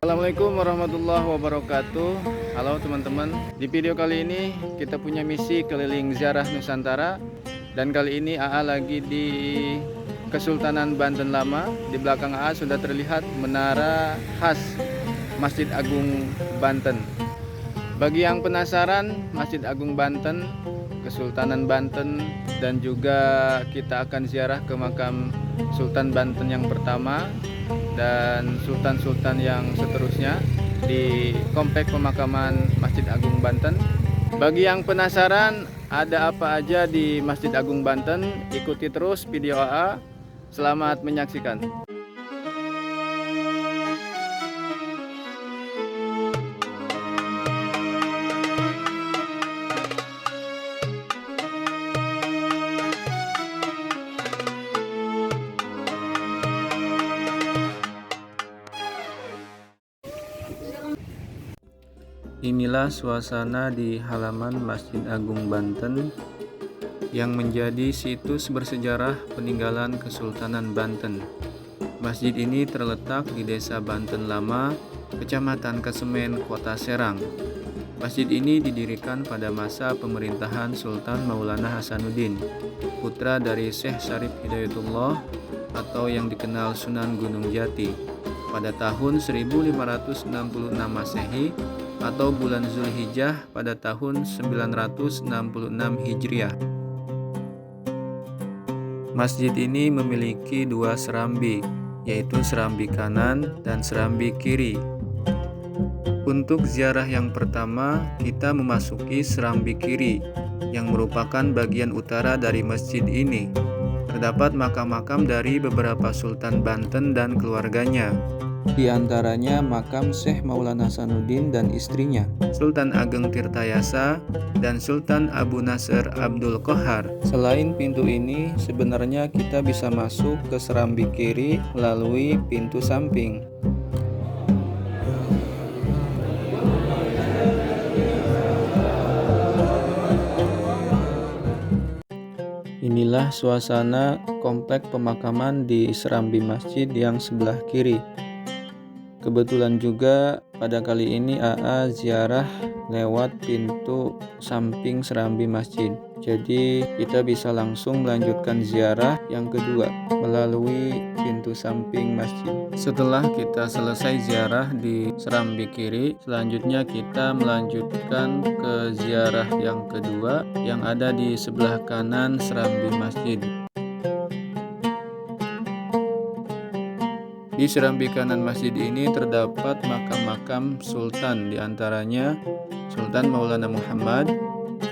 Assalamualaikum warahmatullahi wabarakatuh. Halo teman-teman, di video kali ini kita punya misi keliling ziarah Nusantara. Dan kali ini AA lagi di Kesultanan Banten Lama. Di belakang AA sudah terlihat menara khas Masjid Agung Banten. Bagi yang penasaran Masjid Agung Banten, Kesultanan Banten, dan juga kita akan ziarah ke makam Sultan Banten yang pertama dan sultan-sultan yang seterusnya di komplek pemakaman Masjid Agung Banten. Bagi yang penasaran ada apa aja di Masjid Agung Banten, ikuti terus video AA. Selamat menyaksikan. Inilah suasana di halaman Masjid Agung Banten yang menjadi situs bersejarah peninggalan Kesultanan Banten. Masjid ini terletak di Desa Banten Lama, Kecamatan Kesemen, Kota Serang. Masjid ini didirikan pada masa pemerintahan Sultan Maulana Hasanuddin, putra dari Syekh Syarif Hidayatullah atau yang dikenal Sunan Gunung Jati, pada tahun 1566 Masehi atau bulan Zulhijjah pada tahun 966 Hijriah. Masjid ini memiliki dua serambi, yaitu serambi kanan dan serambi kiri. Untuk ziarah yang pertama, kita memasuki serambi kiri, yang merupakan bagian utara dari masjid ini. Terdapat makam-makam dari beberapa Sultan Banten dan keluarganya. Di antaranya makam Syekh Maulana Hasanuddin dan istrinya, Sultan Ageng Tirtayasa dan Sultan Abu Nasr Abdul Qahar. Selain pintu ini, sebenarnya kita bisa masuk ke serambi kiri melalui pintu samping. Inilah suasana komplek pemakaman di serambi masjid yang sebelah kiri. Kebetulan juga pada kali ini AA ziarah lewat pintu samping serambi masjid. Jadi kita bisa langsung melanjutkan ziarah yang kedua melalui pintu samping masjid. Setelah kita selesai ziarah di serambi kiri, selanjutnya kita melanjutkan ke ziarah yang kedua yang ada di sebelah kanan serambi masjid. Di serambi kanan masjid ini terdapat makam-makam sultan, diantaranya Sultan Maulana Muhammad,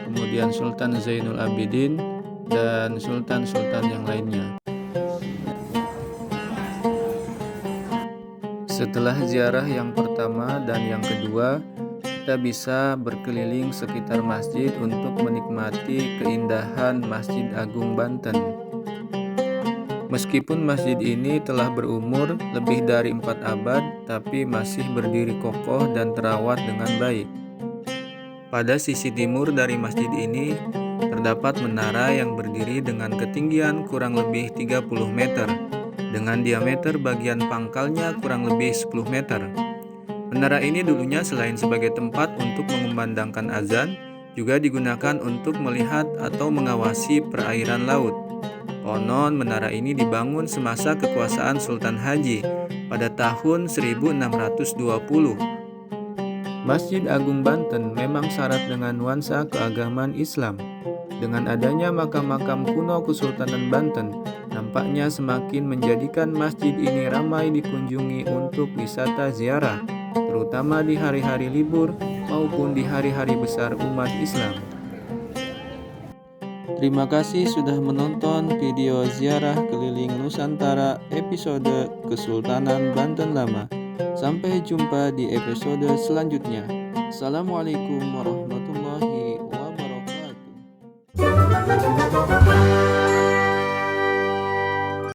kemudian Sultan Zainul Abidin, dan sultan-sultan yang lainnya. Setelah ziarah yang pertama dan yang kedua, kita bisa berkeliling sekitar masjid untuk menikmati keindahan Masjid Agung Banten. Meskipun masjid ini telah berumur lebih dari 4 abad, tapi masih berdiri kokoh dan terawat dengan baik. Pada sisi timur dari masjid ini, terdapat menara yang berdiri dengan ketinggian kurang lebih 30 meter, dengan diameter bagian pangkalnya kurang lebih 10 meter. Menara ini dulunya selain sebagai tempat untuk mengumandangkan azan, juga digunakan untuk melihat atau mengawasi perairan laut. Konon menara ini dibangun semasa kekuasaan Sultan Haji pada tahun 1620. Masjid Agung Banten memang syarat dengan nuansa keagamaan Islam. Dengan adanya makam-makam kuno Kesultanan Banten, nampaknya semakin menjadikan masjid ini ramai dikunjungi untuk wisata ziarah, terutama di hari-hari libur maupun di hari-hari besar umat Islam. Terima kasih sudah menonton video ziarah keliling Nusantara episode Kesultanan Banten Lama. Sampai jumpa di episode selanjutnya. Assalamualaikum warahmatullahi wabarakatuh.